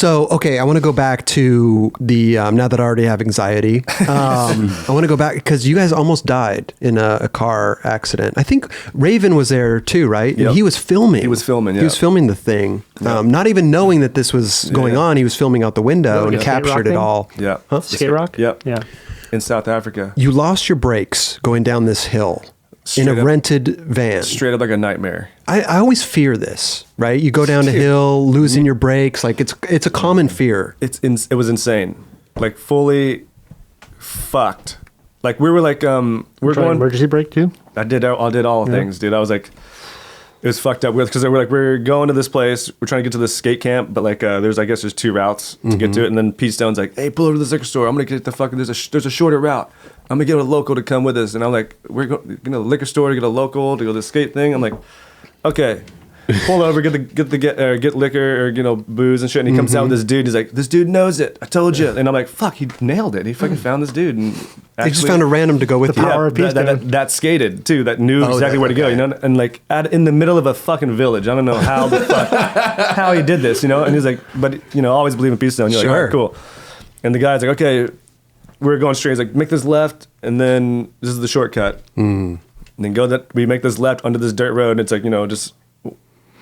So, okay, I want to go back to the, now that I already have anxiety, I want to go back because you guys almost died in a car accident. I think Raven was there too, right? Yep. And he was filming. He was filming, yeah. He was filming the thing. Yep. Not even knowing that this was going on. He was filming out the window and captured it all. Yeah. Huh? Skate Rock? Yep. Yeah. In South Africa. You lost your brakes going down this hill in a rented van. Straight up like a nightmare. I always fear this, right? You go down a hill, losing your brakes. Like it's a common fear. It was insane. Like fully fucked. Like we were like, we're going emergency brake too? I did all the things, dude. I was like, it was fucked up because we're going to this place. We're trying to get to this skate camp, but like there's two routes to get to it. And then Pete Stone's like, hey, pull over to this liquor store. I'm gonna get the fucking there's a shorter route. I'm gonna get a local to come with us. And I'm like, we're going to the liquor store to get a local to go to the skate thing. I'm like, okay. Pull over, get liquor or booze and shit. And he comes out with this dude. He's like, this dude knows it. I told you. And I'm like, fuck, he nailed it. He fucking found this dude. And He just found a random to go with you. Power of Pete Stone. that skated too. That knew exactly where to go. And like in the middle of a fucking village. I don't know how the fuck how he did this. And he's like, but always believe in Pete Stone. You're like, all right, cool. And the guy's like, okay, we're going straight. He's like, make this left, and then this is the shortcut. And then we make this left onto this dirt road. And it's like just.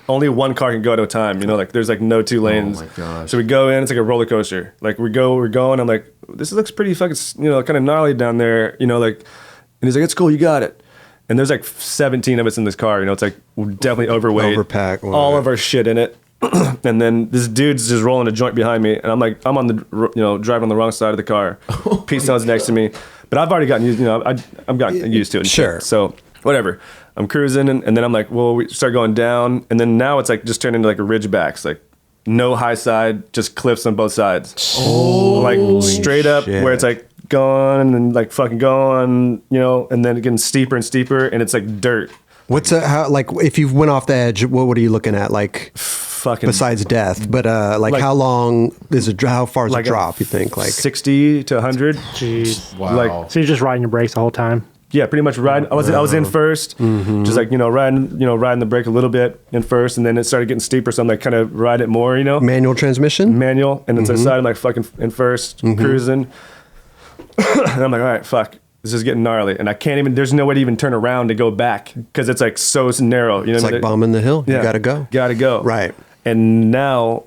Only one car can go at a time, like there's like no two lanes. Oh my gosh. So we go in, it's like a roller coaster. Like we're going, I'm like, this looks pretty fucking, kind of gnarly down there, like, and he's like, it's cool, you got it. And there's like 17 of us in this car, it's like definitely overweight. Overpack. All of our shit in it. And then this dude's just rolling a joint behind me. And I'm like, I'm on the, driving on the wrong side of the car. Pete Stone's next to me. But I've already gotten used, I've gotten used to it. Sure. Shit. So whatever. I'm cruising, and then I'm like, well, we start going down, and then now it's like just turned into like a ridgebacks, like no high side, just cliffs on both sides. Oh, like straight up shit. Where it's like going and like fucking going, and then getting steeper and steeper, and it's like dirt. What's like if you went off the edge? What are you looking at? Like fucking besides death, but like how long is it? How far is like a drop? You think like 60 to 100? Jeez. Wow. Like, So you're just riding your brakes the whole time? yeah, pretty much riding. I was in first, just like riding the brake a little bit in first, and then it started getting steeper, so I'm like kind of ride it more, manual transmission, manual, and then so I started like fucking in first, cruising, and I'm like, all right, fuck, this is getting gnarly, and I can't even. There's no way to even turn around to go back because it's like so narrow. It's like bombing the hill. Yeah, You gotta go. Right. And now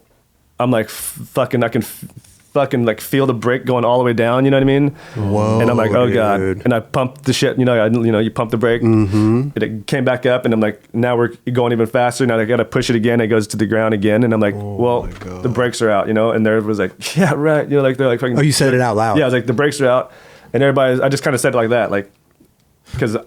I'm like fucking. I can fucking like feel the brake going all the way down, you know what I mean? Whoa, and I'm like, oh god. dude. And I pumped the shit, you pump the brake, and it came back up, and I'm like, now we're going even faster. Now I gotta push it again. It goes to the ground again, and I'm like, well, the brakes are out, and there was like, yeah, right, like they're like fucking. Oh, you said it out loud. Yeah, I was like, the brakes are out, and I just kind of said it like that, like. Because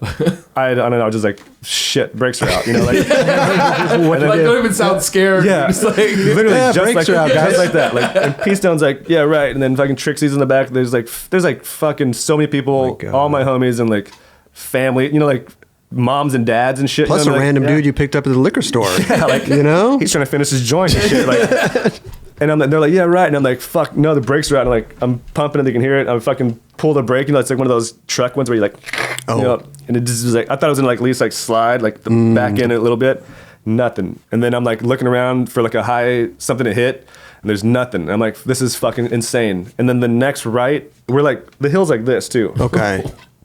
I don't know, just like shit, brakes are out, like. Don't even sound scared. Yeah, Just like, literally just brakes like are out, guys. just like that. Like, and Pete Stone's like, yeah, right. And then fucking Trixie's in the back. There's like fucking so many people, God. all my homies and like family, like moms and dads and shit. Plus a like, random dude you picked up at the liquor store. Yeah, like he's trying to finish his joint and shit. Like, and they're like, yeah, right. And I'm like, fuck, no, the brakes are out. And like, I'm pumping and they can hear it. I'm fucking pull the brake. It's like one of those truck ones where you like, and it just was like, I thought it was gonna like at least like slide like the back end a little bit. Nothing. And then I'm like looking around for like a high something to hit, and there's nothing. And I'm like, this is fucking insane. And then the next right, we're like, the hill's like this too. Okay.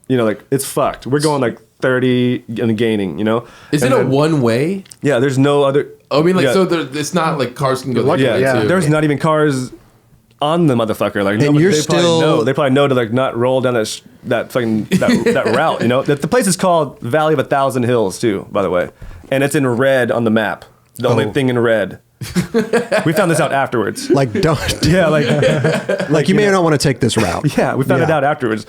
Like it's fucked. We're going like 30 and gaining. Is it a one way? Yeah, there's no other. I mean, like, yeah. so it's not like cars can go the other way too. There's not even cars on the motherfucker. Like, and they probably know to like not roll down that fucking that route. The place is called Valley of 1,000 Hills too, by the way, and it's in red on the map. The only thing in red. We found this out afterwards. Like don't. Yeah, like you may not want to take this route. Yeah, we found it out afterwards.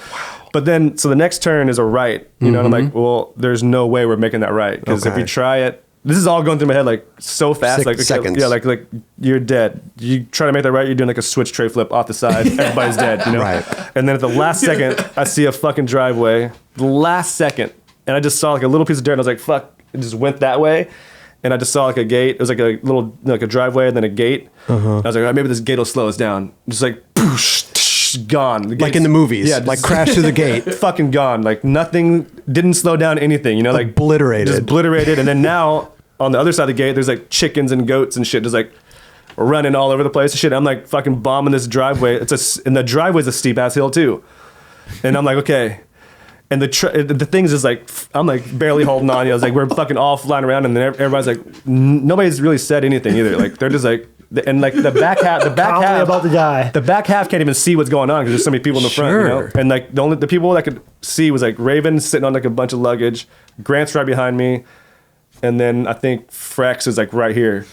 But then, so the next turn is a right. And I'm like, well, there's no way we're making that right because if we try it. This is all going through my head like so fast, like seconds. Yeah, like you're dead. You try to make that right, you're doing like a switch tray flip off the side. Everybody's dead, Right. And then at the last second, I see a fucking driveway. The last second, and I just saw like a little piece of dirt. And I was like, "Fuck!" It just went that way, and I just saw like a gate. It was like a little like a driveway and then a gate. I was like, all right, maybe this gate will slow us down. Just like, poosh, gone. Like in the movies. Yeah, like crash through the gate. Fucking gone. Like nothing. Didn't slow down anything. Like obliterated. Just obliterated. And then now. On the other side of the gate, there's like chickens and goats and shit, just like running all over the place and shit. I'm like fucking bombing this driveway. And the driveway's a steep ass hill too. And I'm like, okay. And the things is like, I'm like barely holding on. I was like, we're fucking all flying around, and then everybody's like, nobody's really said anything either. Like they're just like, and like the back half about to die. The back half can't even see what's going on because there's so many people in the front, you know? And like the people that could see was like Raven sitting on like a bunch of luggage, Grant's right behind me, and then I think Frex is like right here,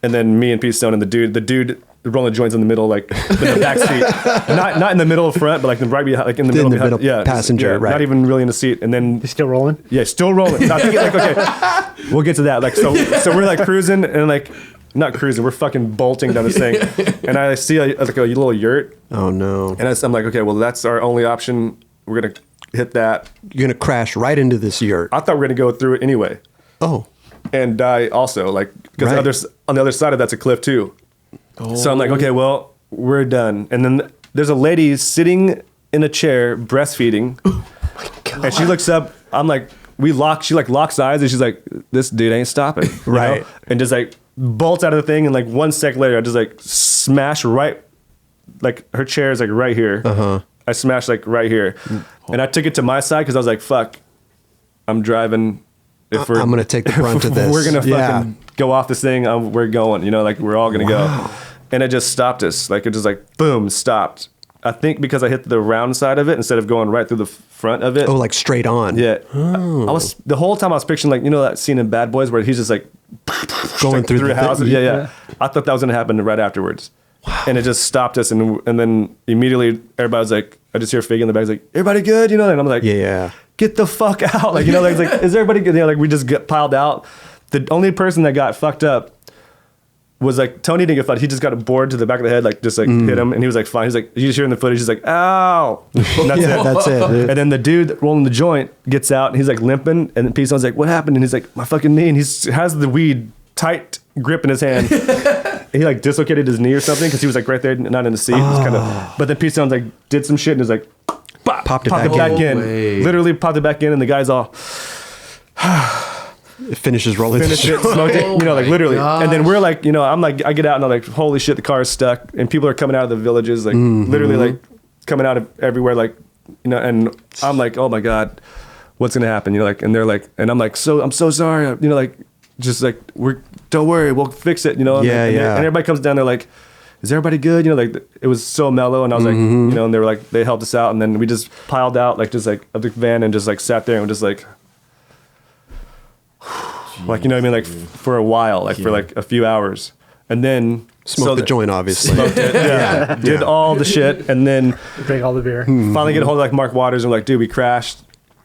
and then me and Pete Stone and the dude rolling joints in the middle, like in the back seat, not in the middle of front, but like right behind, like in the middle behind, yeah, passenger, right? Not even really in the seat, and then He's still rolling. yeah, still rolling. So I think like okay, we'll get to that. Like so we're like cruising and like. Not cruising, we're fucking bolting down this thing, and I see a little yurt. Oh no! And I'm like, okay, well that's our only option. We're gonna hit that. You're gonna crash right into this yurt. I thought we were gonna go through it anyway. Oh, and die also, like because Right. on the other side of that's a cliff too. Oh. So I'm like, okay, well we're done. And then there's a lady sitting in a chair breastfeeding, and she looks up. I'm like, she like locks eyes, and she's like, this dude ain't stopping, you Right. know? And just like bolts out of the thing, and like 1 second later, I just like smash right, like her chair is like right here. I smashed like right here, and I took it to my side because I was like, fuck, I'm driving. If I'm gonna take the brunt of this. We're gonna fucking Yeah. go off this thing. We're going, you know, like we're all gonna go. And it just stopped us. Like it just like boom, stopped. I think because I hit the round side of it instead of going right through the front of it. Oh, like straight on. Yeah. I was the whole time I was picturing like, you know, that scene in Bad Boys where he's just like Going through the houses. thing. Yeah. I thought that was gonna happen right afterwards. Wow. And it just stopped us, and then immediately everybody was like, I just hear Figgy in the back, he's like, everybody good, you know? And I'm like, Yeah. get the fuck out. Like, you know, like is everybody good? You know, like we just get piled out. The only person that got fucked up was like, Tony didn't get fucked. He just got a board to the back of the head, like just like hit him, and he was like fine. He's like, you just hear in the footage, he's like, ow. And that's Yeah, it. that's it. Dude. And then the dude rolling the joint gets out, and he's like limping, and then Pete Stone's like, what happened? And he's like, my fucking knee, and he has the weed tight grip in his hand. He like dislocated his knee or something because he was like right there, not in the seat. It was kind of, but then Pete Stone's like did some shit and was like, Popped it popped back it back in. in. No way. Literally popped it back in, and the guy's all It finishes rolling. finished it, smoked it, you know, like my literally. gosh. And then we're like, you know, I'm like, I get out and I'm like, holy shit, the car is stuck, and people are coming out of the villages, like literally like coming out of everywhere, like, you know, and I'm like, oh my god, what's gonna happen? You know, like, and they're like, and I'm like, I'm so sorry, you know, like, just like don't worry, we'll fix it, you know. Yeah, and yeah. And everybody comes down, they're like, is everybody good? You know, like it was so mellow, and I was like, you know, and they were like, they helped us out, and then we just piled out, like just like of the van, and just like sat there and just like. Like, you know what I mean? Like for a while, like for like a few hours. And then Smoked the joint, obviously. Smoked it, yeah. Did all the shit, and then Drink all the beer. finally get a hold of like Mark Waters, and we're like, dude, we crashed.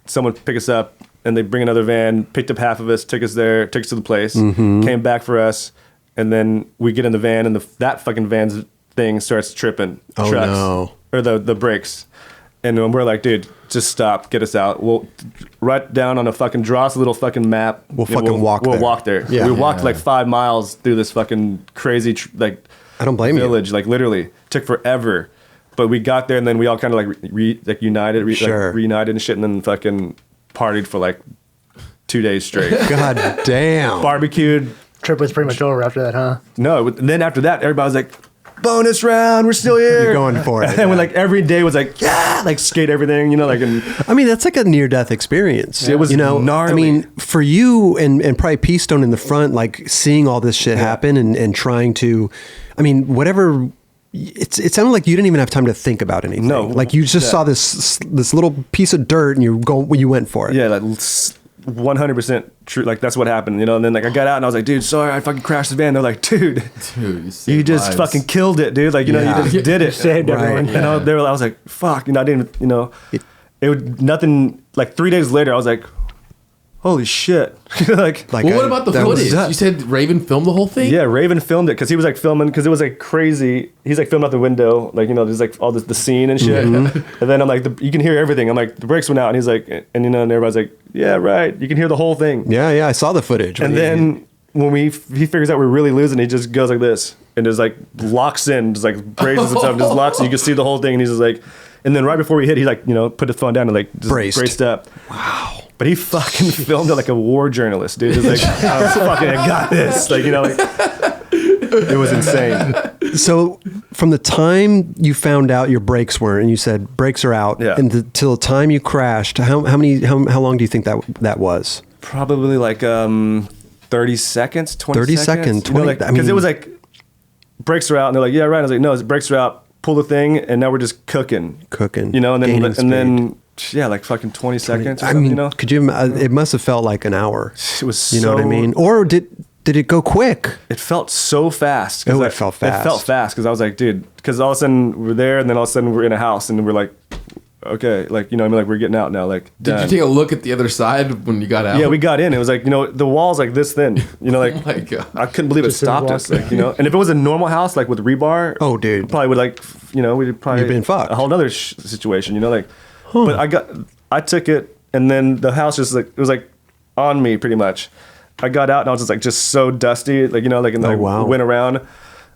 Someone pick us up, and they bring another van, picked up half of us, took us there, took us to the place, came back for us, and then we get in the van, and that fucking van's thing starts tripping. Oh, trucks, no. or the brakes. And when we're like, dude, just stop, get us out. We'll write down on a fucking, draw us a little fucking map. We'll and fucking walk We'll there. walk there. Yeah. We walked like 5 miles through this fucking crazy, like, I don't blame you. village. Like, literally. Took forever. But we got there, and then we all kind of like united, Sure. like, reunited and shit, and then fucking partied for like 2 days straight. God damn. Barbecued. Trip was pretty much over after that, huh? No, and then after that, everybody was like, bonus round, we're still here. You're going for it. And we like every day was like, yeah, like skate everything, you know, like, and I mean, that's like a near-death experience. It was you know, gnarly. I mean, for you and probably P Stone in the front, like seeing all this shit happen and trying to, I mean, whatever. It sounded like you didn't even have time to think about anything. No. Like you just Yeah. saw this little piece of dirt and you went for it. yeah, like 100% true. Like that's what happened, you know. And then like I got out and I was like, dude, sorry, I fucking crashed the van. They're like, dude, Dude, you saved just lives. fucking killed it, dude. Like, you know, Yeah. you just did it. Saved Right. everyone. And I was like, fuck, you know, I didn't, you know, it would nothing. Like 3 days later, I was like, holy shit, like Like, Well, what about the that was- footage? You said Raven filmed the whole thing? yeah, Raven filmed it because he was like filming because it was like crazy. He's like filming out the window, like, you know, there's like all this the scene and shit. And then I'm like, you can hear everything. I'm like, the brakes went out, and he's like, and you know, and everybody's like, yeah, right. You can hear the whole thing. Yeah, I saw the footage. And then when he figures out we're really losing, he just goes like this and just like locks in, just like braces himself, just locks. And you can see the whole thing, and he's just like, and then right before we hit, he like, you know, put his phone down and like just braced up. Wow. But he fucking filmed it like a war journalist, dude. Just like, I got this, like, you know, like. It was insane. So from the time you found out your brakes weren't, and you said brakes are out, Yeah. and till the time you crashed, how long do you think that was? Probably like 30 seconds, 20 30 seconds. seconds, 20 Because I mean- it was like, brakes are out. And they're like, yeah, right. I was like, no, brakes are out. Pull the thing. And now we're just cooking. Cooking. You know, and Gaining then yeah, like fucking 20 seconds or I something, mean, you know? could you? It must have felt like an hour. It was You know what I mean? Or did it go quick? It felt so fast. Oh, it felt fast. It felt fast because I was like, dude, because all of a sudden we're there and then all of a sudden we're in a house and we're like, okay, like, you know what I mean? Like we're getting out now. Like, Did done. you take a look at the other side when you got out? Yeah, we got in. It was like, you know, the wall's like this thin. You know, like, Oh my God. I couldn't believe it Just didn't stopped walk us. Like, you know, and if it was a normal house, like with rebar, Oh, dude. probably would like, you know, we'd probably You'd been fucked. a whole other situation. You know, like, but I took it, and then the house just like it was like on me pretty much. I got out and I was just so dusty, like, you know, like, and like wow. went around.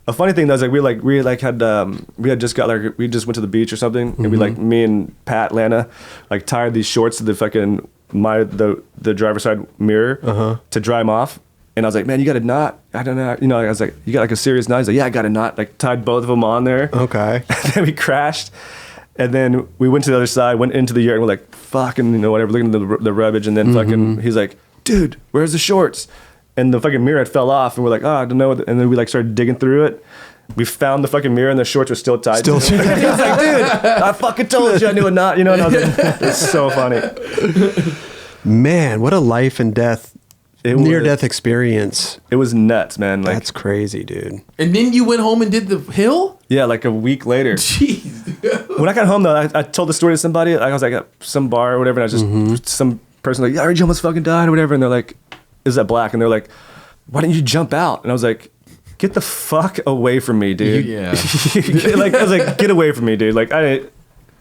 A funny thing though is like we had just got like we just went to the beach or something, and we like me and Pat Lana like tied these shorts to the fucking the driver's side mirror to dry them off. And I was like, man, you got a knot? I don't know. You know, I was like, you got like a serious knot? He's like, yeah, I got a knot. Like tied both of them on there. Okay. And then we crashed. And then we went to the other side, went into the yard, and we're like, fucking, you know, whatever, looking at the rubbish. And then fucking, he's like, dude, where's the shorts? And the fucking mirror had fell off, and we're like, oh, I don't know. And then we like started digging through it. We found the fucking mirror, and the shorts were still tied. Still to it. He was like, dude, I fucking told you I knew a knot, you know. And I was like, it's so funny. Man, what a life and death, near death experience. It was nuts, man. Like, That's crazy, dude. And then you went home and did the hill? yeah, like a week later. Jeez. When I got home though, I told the story to somebody. Like, I was like at some bar or whatever, and I was just some person like, yeah, I heard you almost fucking died or whatever, and they're like, is that black? And they're like, why didn't you jump out? And I was like, get the fuck away from me, dude. Yeah. Like, I was like, get away from me, dude. Like,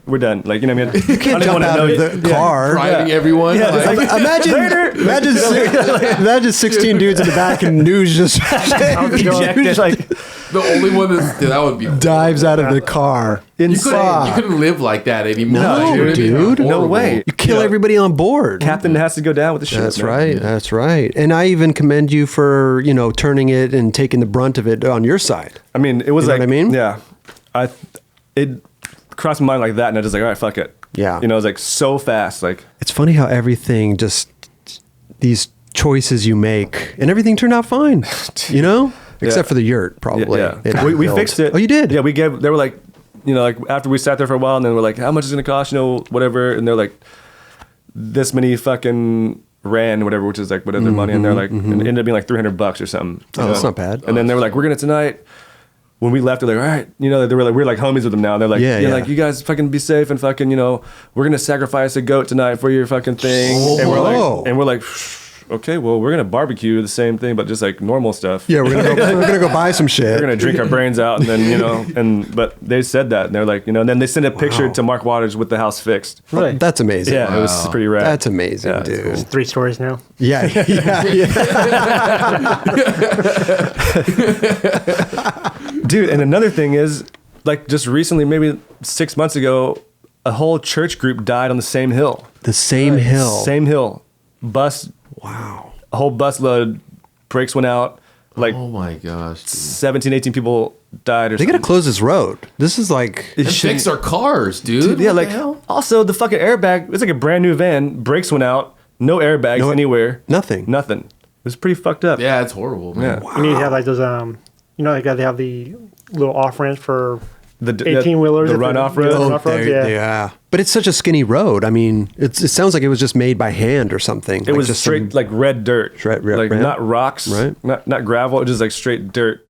we're done. Like, you know what I mean? You Can't jump out of the car. Driving everyone. Yeah, like- Imagine 16 dudes in the back and Nuge just ejected, like, the only one that would be dives out of the car. You couldn't live like that anymore. No, It'd be dude. No horrible. way. You kill everybody on board. Captain has to go down with the ship. That's man. right. That's right. And I even commend you for, you know, turning it and taking the brunt of it on your side. I mean, it was You know like, what I mean? Yeah. It crossed my mind like that, and I just like, all right, fuck it. Yeah. You know, it was like so fast. Like, It's funny how everything just, these choices you make, and everything turned out fine, you know? Except for the yurt, probably. Yeah. It We built. fixed it. Oh, you did? Yeah, they were like, you know, like after we sat there for a while, and then we're like, how much is it gonna cost, you know, whatever, and they're like, this many fucking rand, whatever, which is like whatever their money, and they're like, and it ended up being like $300 or something. you Oh, know? that's not bad. And then they were like, we're gonna tonight. When we left, they're like, all right, you know, they were like, we're like homies with them now. They're like, Yeah, yeah, yeah. like, you guys fucking be safe and fucking, you know, we're gonna sacrifice a goat tonight for your fucking thing. Oh. And we're like, okay, well, we're gonna barbecue the same thing, but just like normal stuff. Yeah, we're gonna go buy some shit. We're gonna drink our brains out, and then, you know, but they said that, and they're like, you know, and then they sent a picture to Mark Waters with the house fixed. Really? That's amazing. Yeah, it was pretty rad. That's amazing, Yeah, it's dude. It's 3 stories now. Yeah, Dude, and another thing is, like, just recently, maybe 6 months ago, a whole church group died on the same hill. The same hill. Same hill. Bus, Wow. a whole bus load, brakes went out, like Oh my gosh. Dude. 17, 18 people died or They something. gotta close this road. This is like. It And should- fix our cars, dude. Dude, yeah, What like, the hell? also the fucking airbag, it's like a brand new van, brakes went out, no airbags No- anywhere. Nothing. Nothing. It was pretty fucked up. Yeah, it's horrible, man. Yeah. You need to have like those, you know, like they have the little off ramps for The 18-wheelers. the runoff road. Oh, Oh, off-roads, there- yeah. yeah. But it's such a skinny road. I mean, it sounds like it was just made by hand or something. It was just straight some- like red dirt, Red- like red- not rocks, right. not gravel, just like straight dirt.